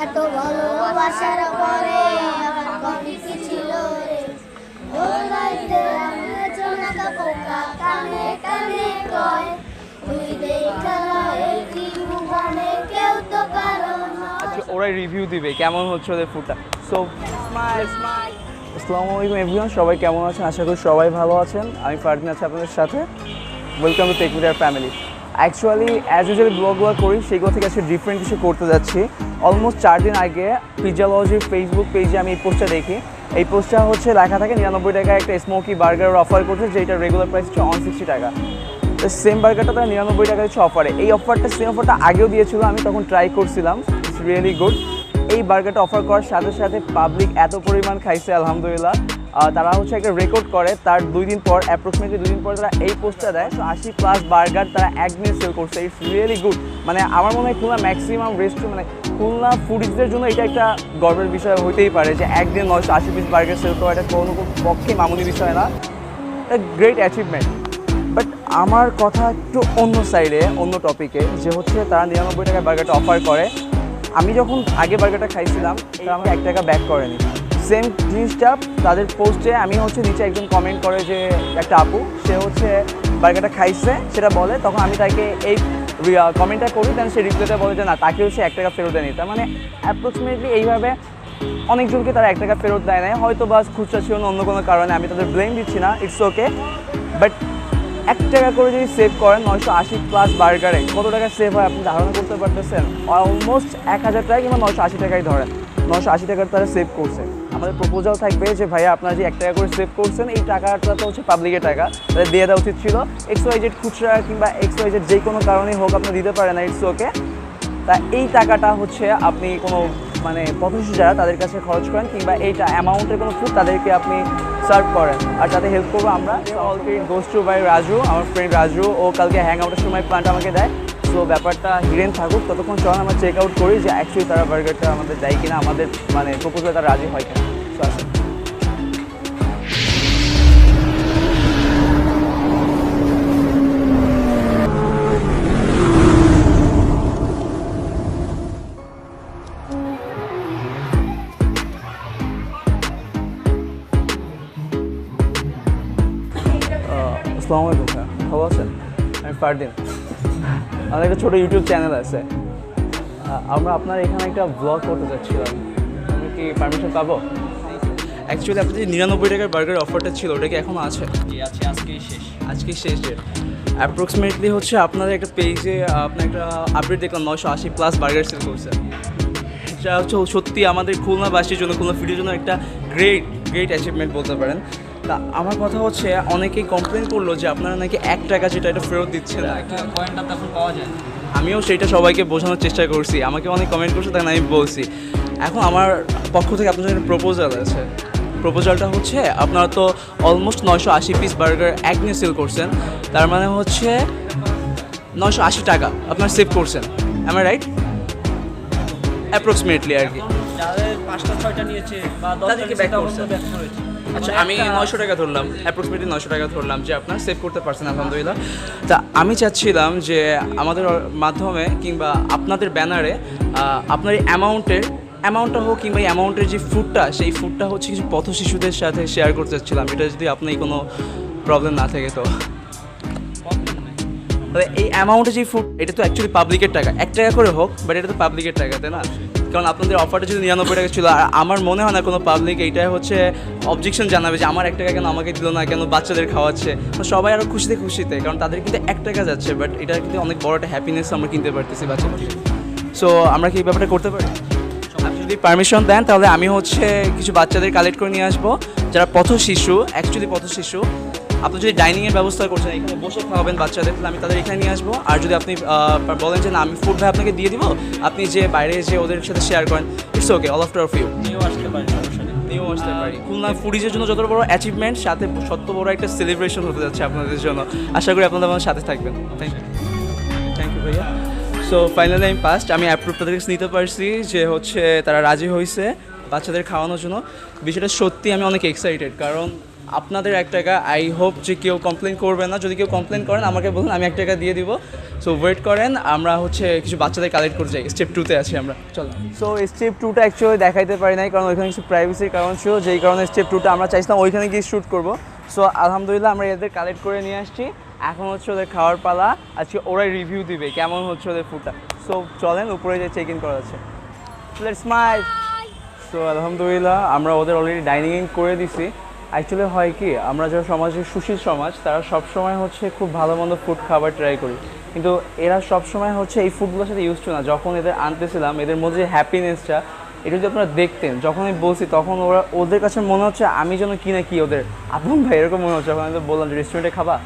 এত ভালোবাসার পরে আমার কবি কি ছিল রে দোলাইতে আমি জোনাকা পোকা কানে কানে কয় তুই দেখা এই মুখানে কেউ তো কারো না। আচ্ছা ওরাই রিভিউ দিবে কেমন হচ্ছে ওদের ফুডটা। So smile smile. আসসালামু আলাইকুম এভরিওয়ান, সবাই কেমন আছেন? আশা করি সবাই ভালো আছেন। আমি ফারদিন আছি আপনাদের সাথে। Welcome to tech with our family. Actually as usually ব্লগগুলো করি, সেগুলো থেকে আজকে ডিফারেন্ট কিছু করতে যাচ্ছি। অলমোস্ট 4 দিন আগে পিজ্জালজির ফেসবুক পেজে আমি এই পোস্টটা দেখি। এই পোস্টটা হচ্ছে লেখা থাকে 99 টাকায় একটা স্মোকি বার্গার অফার করছে, যেটা রেগুলার প্রাইস হচ্ছে 160 টাকা। তো সেম বার্গারটা তারা 99 টাকা দিচ্ছে অফারে। এই সেম অফারটা আগেও দিয়েছিল, আমি তখন ট্রাই করছিলাম। It's really good. এই বার্গারটা অফার করার সাথে সাথে পাবলিক এত পরিমাণ খাইছে আলহামদুলিল্লাহ। তারা হচ্ছে একটা রেকর্ড করে, তার 2 দিন পর অ্যাপ্রক্সিমেটলি 2 দিন পর তারা এই পোস্টটা দেয়। 80+ বার্গার তারা একদিনে সেল করছে। It's really good. মানে আমার মনে হয় খুলনা ম্যাক্সিমাম রেস্টুরেন্ট, মানে খুলনা ফুডিজদের জন্য এটা একটা গর্বের বিষয় হতেই পারে যে একদিন 980 পিস বার্গার সেল করা, এটা কোনো পক্ষে মামুলি বিষয় না। Great achievement. বাট আমার কথা একটু অন্য সাইডে, অন্য টপিকে, যে হচ্ছে তারা 99 টাকায় বার্গারটা অফার করে। আমি যখন আগে বার্গারটা খাইছিলাম, তারা আমাকে 1 টাকা ব্যাক করেনি। সেম জিনিসটা তাদের পোস্টে আমি হচ্ছে নিচে একজন কমেন্ট করে, যে একটা আপু, সে হচ্ছে বার্গারটা খাইছে সেটা বলে, তখন আমি তাকে এই কমেন্টটা করি, দেন সে রিপ্লাইটা বলে যে না, তাকে হচ্ছে 1 টাকা ফেরত দেয়নি। তার মানে অ্যাপ্রক্সিমেটলি এইভাবে অনেকজনকে তারা 1 টাকা ফেরত দেয় নাই, হয়তো বাস খুচরা ছিল না, অন্য কোনো কারণে। আমি তাদের ব্লেম দিচ্ছি না, ইটস ওকে। বাট 1 টাকা করে যদি সেভ করেন 980+ বার্গারে, কত টাকা সেভ হয় আপনি ধারণা করতে পারতেছেন? অলমোস্ট 1000 টাকা কিংবা 980 টাকাই ধরেন, 980 টাকার তারা সেভ করছে। আমাদের প্রপোজাল থাকবে যে ভাইয়া আপনারা যে 1 টাকা করে সেভ করছেন, এই টাকাটা তো হচ্ছে পাবলিকের টাকা, তাদের দিয়ে দেওয়া উচিত ছিল। XYZ খুচরা কিংবা XYZ যে কোনো কারণেই হোক আপনি দিতে পারেন না, ইটস ওকে। তা এই টাকাটা হচ্ছে আপনি কোনো মানে পথশিশু যারা তাদের কাছে খরচ করেন, কিংবা এইটা অ্যামাউন্টের কোনো ফুড তাদেরকে আপনি সার্ভ করেন, আর তাতে হেল্প করবো আমরা। All credit goes to by Raju, আমার ফ্রেন্ড রাজু। ও কালকে হ্যাং আউটের সময় প্ল্যান্ট আমাকে দেয়। সো ব্যাপারটা হিডেন থাকুক, ততক্ষণ চল আমরা চেক আউট করি যে অ্যাকচুয়ালি তারা বার্গারটা আমাদের দেয় কিনা, আমাদের মানে প্রপোজাল তারা রাজি হয় কিনা। সো আসেন। আসসালামু আলাইকুম স্যার, ভালো আছেন? আমি ফারদিন। আমাদের একটা ছোটো ইউটিউব চ্যানেল আছে। আমরা আপনার এখানে একটা ব্লগ করতে চাচ্ছিলাম, আমি কি পারমিশন পাবো? অ্যাকচুয়ালি আপনার যে 99 টাকার বার্গার অফারটা ছিল, ওটা কি এখনও আছে? আছে, আজকেই শেষ ডেট। অ্যাপ্রক্সিমেটলি হচ্ছে আপনাদের একটা পেজে আপনার একটা আপডেট দেখলাম 980+ বার্গার সেল করছে। এটা হচ্ছে সত্যি আমাদের খুলনাবাসীর জন্য, খুলনা ফিডের জন্য একটা গ্রেট অ্যাচিভমেন্ট বলতে পারেন। তা আমার কথা হচ্ছে, অনেকেই কমপ্লেন করলো যে আপনারা নাকি 1 টাকা যেটা এটা ফেরত দিচ্ছে না। একটা পয়েন্টটা তখন পাওয়া যায়। আমিও সেইটা সবাইকে বোঝানোর চেষ্টা করছি, আমাকে অনেক কমেন্ট করছে, তখন আমি বলছি। এখন আমার পক্ষ থেকে আপনাদের একটা প্রপোজাল আছে। প্রপোজালটা হচ্ছে, আপনারা তো অলমোস্ট 980 পিস বার্গার একদিনে সেল করছেন, তার মানে হচ্ছে 980 টাকা আপনারা সেভ করছেন। Am I right? অ্যাপ্রক্সিমেটলি আর কি। যাদের 5টা 6টা নিয়েছে বা 10টা তাদেরকে back করছে। ব্যাক করেছে। আচ্ছা, আমি 900 টাকা ধরলাম, অ্যাপ্রক্সিমেটলি 900 টাকা ধরলাম যে আপনারা সেভ করতে পারছেন আলহামদুলিল্লাহ। তা আমি চাচ্ছিলাম যে আমাদের মাধ্যমে কিংবা আপনাদের ব্যানারে আপনার এই অ্যামাউন্টটা হোক, কিংবা এই অ্যামাউন্টের যে ফুডটা, সেই ফুডটা হচ্ছে কিছু পথ শিশুদের সাথে শেয়ার করতে চাচ্ছিলাম। এটা যদি আপনার কোনো প্রবলেম না থাকে তো। এই অ্যামাউন্টে যে ফুড, এটা তো অ্যাকচুয়ালি পাবলিকের টাকা, 1 টাকা করে হোক, বাট এটা তো পাবলিকের টাকা, তাই না? কারণ আপনাদের অফারটা যদি 99 টাকা ছিল, আর আমার মনে হয় না কোনো পাবলিক এইটাই হচ্ছে অবজেকশন জানাবে যে আমার 1 টাকা কেন আমাকে দিল না, কেন বাচ্চাদের খাওয়াচ্ছে। তো সবাই আরও খুশিতে, কারণ তাদের কিন্তু 1 টাকা যাচ্ছে, বাট এটা কিন্তু অনেক বড় একটা হ্যাপিনেস আমরা কিনতে পারতেছি বাচ্চাদের। সো আমরা কি এই ব্যাপারটা করতে পারি? আপনি যদি পারমিশন দেন, তাহলে আমি হচ্ছে কিছু বাচ্চাদের কালেক্ট করে নিয়ে আসবো, যারা অ্যাকচুয়ালি পথ শিশু। আপনি যদি ডাইনিংয়ের ব্যবস্থা করছেন, এখানে বসে খাওয়াবেন বাচ্চাদের, তাহলে আমি তাদের এখানে নিয়ে আসবো। আর যদি আপনি বলেন যে না, আমি ফুড ভাই আপনাকে দিয়ে দিব, আপনি যে বাইরে যে ওদের সাথে শেয়ার করেন, it's okay, all after of you. নিয়েও আসতে পারি, সমস্যা নেই। নিয়েও আসতে পারি। খুলনা ফুডিজের জন্য যত বড় অ্যাচিভমেন্ট, সাথে সত্য বড় একটা সেলিব্রেশন হতে যাচ্ছে আপনাদের জন্য। আশা করি আপনাদের আমার সাথে থাকবেন। থ্যাংক ইউ ভাইয়া। সো ফাইনালি আমি অ্যাপ্রুভ তাদের কাছে নিতে পারছি যে হচ্ছে তারা রাজি হয়েছে বাচ্চাদের খাওয়ানোর জন্য। বিষয়টা সত্যি আমি অনেক এক্সাইটেড, কারণ আপনাদের 1 টাকা, আই হোপ যে কেউ কমপ্লেন করবে না। যদি কেউ কমপ্লেন করেন আমাকে বলুন, আমি 1 টাকা দিয়ে দিব। সো ওয়েট করেন, আমরা হচ্ছে কিছু বাচ্চাদের কালেক্ট করতে যাই। স্টেপ 2-তে আছি আমরা, চলো। সো স্টেপ 2টা অ্যাকচুয়ালি দেখাইতে পারি নাই, কারণ ওইখানে কিছু প্রাইভেসির কারণ ছিল, যেই কারণে স্টেপ 2টা আমরা চাইছিলাম ওইখানে গিয়ে শ্যুট করবো। সো আলহামদুলিল্লাহ আমরা এদের কালেক্ট করে নিয়ে আসছি। এখন হচ্ছে ওদের খাওয়ার পালা। আজকে ওরাই রিভিউ দিবে কেমন হচ্ছে ওদের ফুডটা। সো চলেন উপরে যে চেক ইন করা আছে। Let's smile. সো আলহামদুলিল্লাহ আমরা ওদের অলরেডি ডাইনিং ইন করে দিছি। অ্যাকচুয়ালি হয় কি, আমরা যারা সমাজের সুশীল সমাজ, তারা সবসময় হচ্ছে খুব ভালো মন্দ ফুড খাবার ট্রাই করি, কিন্তু এরা সবসময় হচ্ছে এই ফুডগুলোর সাথে ইউজ টু না। যখন এদের আনতেছিলাম, এদের মধ্যে যে হ্যাপিনেসটা, এটা যদি আপনারা দেখতেন, যখন আমি বলছি তখন ওদের কাছে মনে হচ্ছে আমি যেন কি না কি ওদের আপন ভাই, এরকম মনে হচ্ছে। যখন আমি তো বললাম যে রেস্টুরেন্টে খাবা,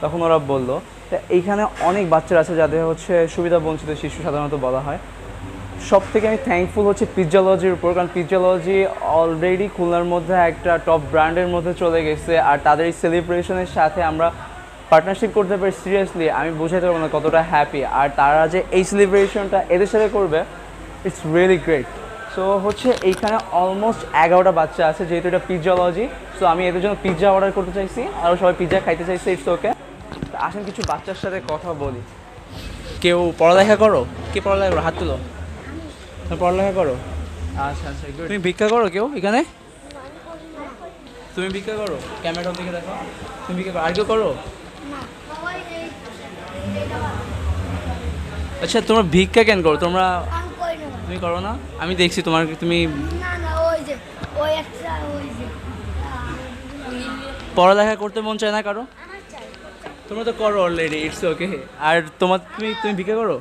তখন ওরা বললো। তা এইখানে অনেক বাচ্চারা আছে যাদের হচ্ছে সুবিধা বঞ্চিত শিশু সাধারণত বলা হয়। সব থেকে আমি থ্যাঙ্কফুল হচ্ছে পিৎজালজির উপর, কারণ পিৎজালজি অলরেডি খুলনার মধ্যে একটা টপ ব্র্যান্ডের মধ্যে চলে গেছে। আর তাদের এই সেলিব্রেশনের সাথে আমরা পার্টনারশিপ করতে পারি, সিরিয়াসলি আমি বোঝাতে পারবো না কতটা হ্যাপি। আর তারা যে এই সেলিব্রেশনটা এদের সাথে করবে, ইটস রিয়েলি গ্রেট। সো হচ্ছে এইখানে অলমোস্ট 11টা বাচ্চা আছে, যেহেতু এটা পিৎজালজি। সো আমি এদের জন্য পিৎজা অর্ডার করতে চাইছি, আরও সবাই পিৎজা খাইতে চাইছে, ইটস ওকে। আসেন কিছু বাচ্চার সাথে কথা বলি। কেউ পড়ালেখা করো? কে পড়ালেখা করো? হাত তুলো। পড়ালেখা করো? আচ্ছা আচ্ছা, তুমি ভিক্ষা করো কেউ এখানে? তুমি ভিক্ষা করো? ক্যামেরার দিকে দেখো। তুমি ভিক্ষা করো? আর কেউ করো? আচ্ছা, তোমরা ভিক্ষা কেন করো তোমরা? তুমি করো না? আমি দেখছি তোমার, তুমি পড়ালেখা করতে মন চায় না কারো? তোমরা তো করো অলরেডি, ইটস ওকে। আর তুমি ভিক্ষা করো?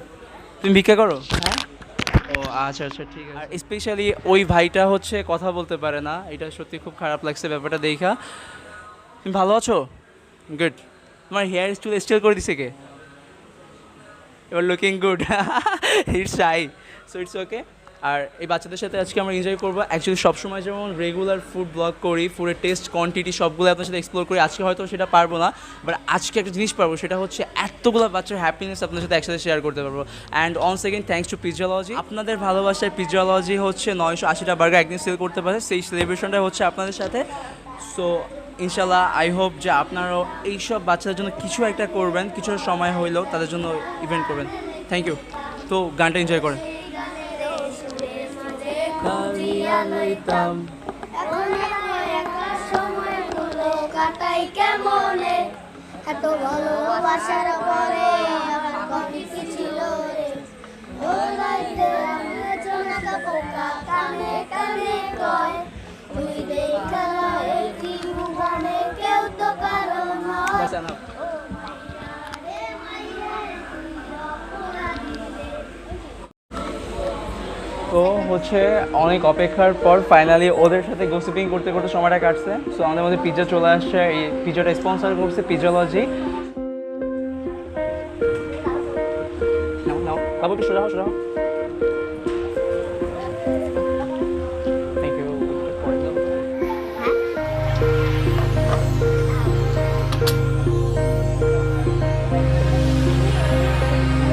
তুমি ভিক্ষা করো? হ্যাঁ, ও আচ্ছা আচ্ছা, ঠিক আছে। আর স্পেশালি ওই ভাইটা হচ্ছে কথা বলতে পারে না, এটা সত্যি খুব খারাপ লাগছে ব্যাপারটা দেখা। তুমি ভালো আছো? গুড। তোমার হেয়ার চুল স্টাইল করে দিছে কে? You are looking good. It's shy, so it's okay. আর এই বাচ্চাদের সাথে আজকে আমরা এনজয় করবো। অ্যাকচুয়ালি সবসময় যেমন রেগুলার ফুড ব্লগ করি, ফুডের টেস্ট, কোয়ান্টিটি সবগুলো আপনার সাথে এক্সপ্লোর করি, আজকে হয়তো সেটা পারবো না, বাট আজকে একটা জিনিস পারবো, সেটা হচ্ছে এতগুলো বাচ্চার হ্যাপিনেস আপনার সাথে একসাথে শেয়ার করতে পারবো। And on second thanks to Pizzalogy. আপনাদের ভালোবাসায় পিৎজালজি হচ্ছে 980টা বার্গার একদিন সেল করতে পারে, সেই সেলিব্রেশনটা হচ্ছে আপনাদের সাথে। সো ইনশাল্লাহ আই হোপ যে আপনারাও এইসব বাচ্চাদের জন্য কিছু একটা করবেন, কিছু সময় হইলেও তাদের জন্য ইভেন্ট করবেন। Thank you. তো গানটা এনজয় করেন। কাটাই কেমনে এত ভালোবাসার পরে আমার কবি কি ছিল রে ও লাইতে আমি জোনাকা পোকা কানে কানে কয় তুই দেখা এই কি মুখানে কেউ তো কারো নয় তো হচ্ছে অনেক অপেক্ষার পর ফাইনালি ওদের সাথে গোসিপিং করতে করতে সময়টা কাটছে। সো আমাদের মধ্যে পিৎজা চলে আসছে। এই পিৎজাটা স্পন্সর করছে পিৎজালজি। নাও বাবু, একটু সোজা হও, সোজা হও। Thank you.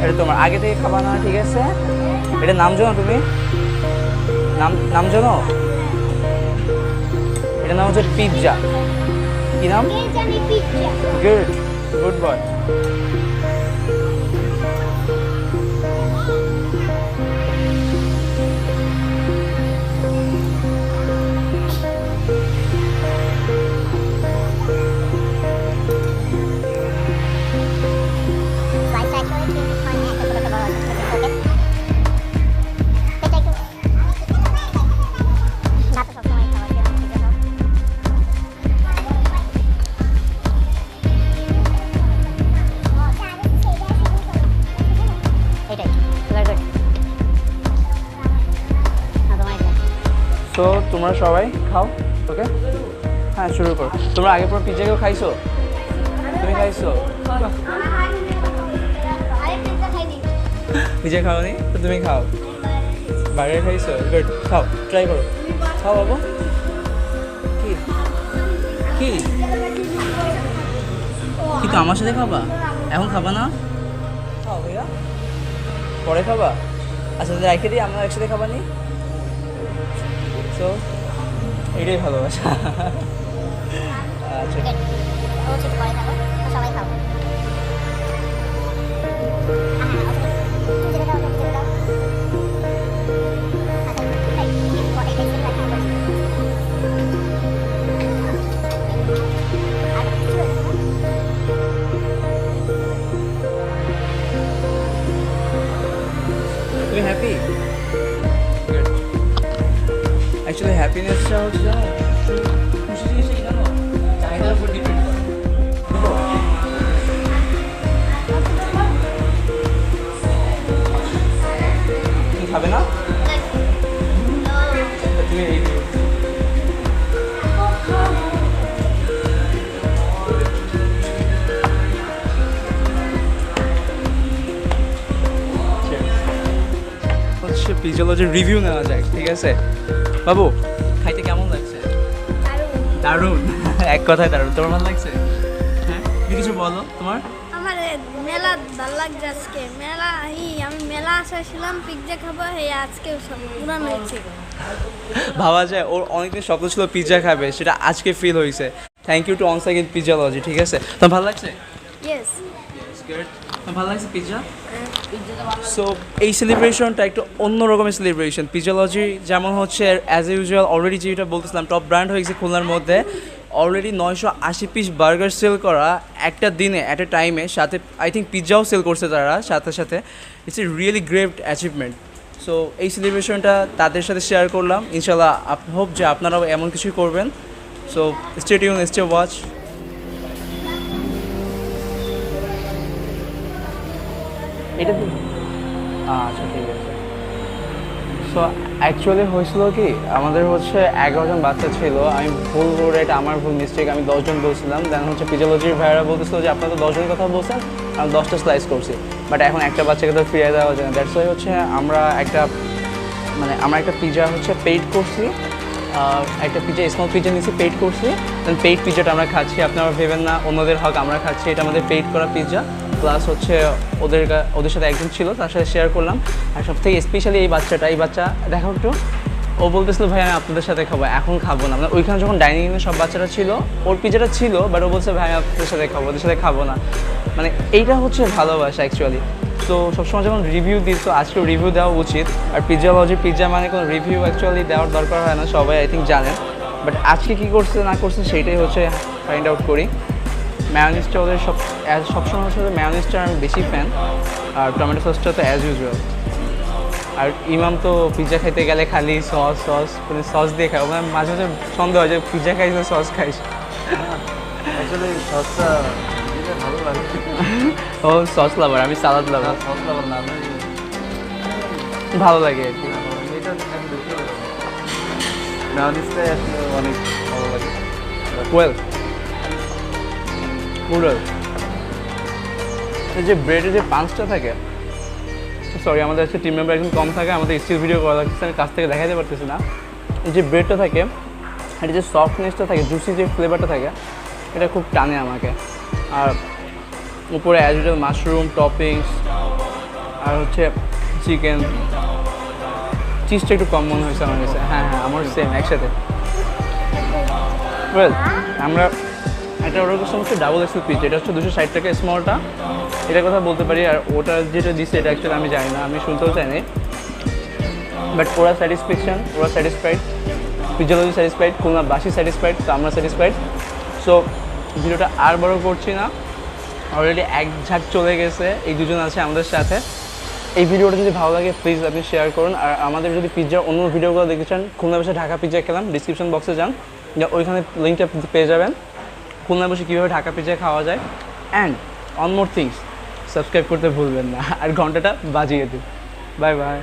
এটা তোমার আগে থেকে খাবা না, ঠিক আছে? এটার নাম জানো তুমি? নাম জানো? এটার নাম হচ্ছে পিৎজা। কি নাম? Good, good boy. তো তোমরা সবাই খাও, ওকে? হ্যাঁ, শুরু করো। তোমরা আগে পর পিৎজা কেউ খাইছো? তুমি খাইছো? পিৎজা খাওনি তো তুমি খাও। বার্গার খাইছো? গুড, খাও, ট্রাই করো, খাও বাবু। কি কি কিন্তু আমার সাথে খাবা? এখন খাবা না? খাও ভাইয়া, পরে খাবা। আচ্ছা রেখে দিই, আমরা একসাথে খাবা নি? তো এটাই ভালোবাসা। আচ্ছা, অ্যাকচুয়ালি হ্যাপিনেসটা হচ্ছে জানো, খুশি জিনিস কি জানো, চাহিদার উপর ডিপেন্ড করে। তুমি খাবে না? তুমি এই হচ্ছে পিজিওলজির রিভিউ নেওয়া যাক, ঠিক আছে? বাবু, খাইতে কেমন লাগছে? দারুণ। এক কথায় দারুণ। তোমার ভালো লাগছে? হ্যাঁ, তুমি কিছু বলো তোমার। আমার মেলা ভালো লাগছে আজকে। আমি মেলা আসছিলাম পিৎজা খাবো, আজকে উড়ান হয়েছে। ভাবা যায় ওর অনেকদিন স্বপ্ন ছিল পিৎজা খাবে, সেটা আজকে ফিল হয়েছে। Thank you to once again Pizzalogy, ঠিক আছে? তোমার ভালো লাগছে? ইয়েস। ভালো লাগছে পিৎজা? সো এই সেলিব্রেশনটা একটু অন্য রকমের সেলিব্রেশন। পিজিওলজি যেমন হচ্ছে অ্যাজ ইউজুয়াল অলরেডি যেটা বলতেছিলাম টপ ব্র্যান্ড হয়ে গেছে খুলনার মধ্যে, অলরেডি 980 পিস বার্গার সেল করা একটা দিনে অ্যাট এ টাইমে, সাথে আই থিঙ্ক পিৎজাও সেল করছে তারা সাথে সাথে। It's a really great achievement. So এই সেলিব্রেশনটা তাদের সাথে শেয়ার করলাম। ইনশাল্লাহ হোপ যে আপনারাও এমন কিছুই করবেন। So stay tune, stay watch. এটা আচ্ছা, ঠিক আছে। সো অ্যাকচুয়ালি হয়েছিল কি, আমাদের হচ্ছে 11 জন বাচ্চা ছিল। আমি ভুল করে, এটা আমার ভুল মিস্টেক, আমি 10 জন বলছিলাম। দেন হচ্ছে পিজিওলজির ভাইয়েরা বলতেছিল যে আপনারা তো 10 জনের কথা বলছেন, আমি 10টা স্লাইস করছি, বাট এখন একটা বাচ্চাকে তো ফিরিয়ে দেওয়া যায় না। দ্যাটস ওয়াই হচ্ছে আমরা একটা পিৎজা হচ্ছে পেইড করছি, একটা পিৎজা স্মল পিৎজা নিয়েছি, পেইড করছি। দেন পেইড পিৎজাটা আমরা খাচ্ছি। আপনারা ভেবেন না অন্যদের হক আমরা খাচ্ছি, এটা আমাদের পেইড করা পিৎজা। প্লাস হচ্ছে ওদের সাথে একজন ছিল, তার সাথে শেয়ার করলাম। আর সব থেকে স্পেশালি এই বাচ্চা দেখো একটু, ও বলতেছিল ভাই আমি আপনাদের সাথে খাবো, এখন খাবো না। মানে ওইখানে যখন ডাইনিংয়ে সব বাচ্চারা ছিল, ওর পিৎজাটা ছিল, বাট ও বলছে ভাই আমি আপনাদের সাথে খাবো, ওদের সাথে খাবো না। মানে এইটা হচ্ছে ভালোবাসা অ্যাকচুয়ালি। তো সবসময় যখন রিভিউ দিই, তো আজকেও রিভিউ দেওয়া উচিত। আর পিৎজা মানে কোনো রিভিউ অ্যাকচুয়ালি দেওয়ার দরকার হয় না, সবাই আই থিঙ্ক জানেন। বাট আজকে কী করছে না করছে সেইটাই হচ্ছে ফাইন্ড আউট করি। ম্যায়োনিজটা ওদের সবসময় হচ্ছে ম্যায়োনিজটার আমি বেশি ফ্যান, আর টমেটো সসটা তো অ্যাজ ইউজুয়াল। আর ইমাম তো পিৎজা খাইতে গেলে খালি মানে সস দিয়ে খায়। মানে মাঝে মাঝে সন্দেহ হয় যে পিৎজা খাইস না সস খাইস। অ্যাকচুয়ালি সসটা দিলে ভালো লাগে। ও সস লাভার, আমি সালাদ লাভার। সস লাভার না, আমি ভালো লাগে আর কি। এটা আমি বেশি মেয়োনিজটাই আসলে অনেক ভালো লাগে। ওয়েল নুডল, এই যে ব্রেডের যে পাঞ্চটা থাকে, সরি আমাদের হচ্ছে টিম মেম্বার একদম কম থাকে, আমাদের স্টিল ভিডিও করা লাগতেছে, আমি কাছ থেকে দেখাতে পারতেছি না। এই যে ব্রেডটা থাকে, এটা যে সফটনেসটা থাকে, জুসি যে ফ্লেভারটা থাকে, এটা খুব টানে আমাকে। আর উপরে অ্যাজ ইউজুয়াল মাশরুম টপিংস, আর হচ্ছে চিকেন, চিজটা একটু কম মনে হয়েছে আমার কাছে। হ্যাঁ, আমার সেম একসাথে। ওয়েল, আমরা একটা অর্ডার করছিলাম হচ্ছে ডাবল এক্সেল পিৎজা, এটা হচ্ছে 260 টাকা স্মলটা, এটার কথা বলতে পারি। আর ওটা যেটা দিচ্ছে এটা অ্যাকচুয়ালি আমি জানি না, আমি শুনতেও চাইনি। বাট ওরা স্যাটিসফাইড, পিজিওলজি স্যাটিসফাইড, খুলনাবাসী স্যাটিসফাইড, তো আমরা স্যাটিসফাইড। সো ভিডিওটা আর বড় করছি না, অলরেডি এক ঝাঁক চলে গেছে, এই দুজন আছে আমাদের সাথে। এই ভিডিওটা যদি ভালো লাগে প্লিজ আপনি শেয়ার করুন। আর আমাদের যদি পিৎজার অন্য ভিডিওগুলো দেখতে চান, খুলনা বসে ঢাকা পিৎজা খেলাম, ডিসক্রিপশন বক্সে যান, ওইখানে লিঙ্কটা পেয়ে যাবেন খুলনা বসে কীভাবে ঢাকা পিৎজা খাওয়া যায়। And on more things, subscribe করতে ভুলবেন না, আর ঘন্টাটা বাজিয়ে দিন। Bye bye.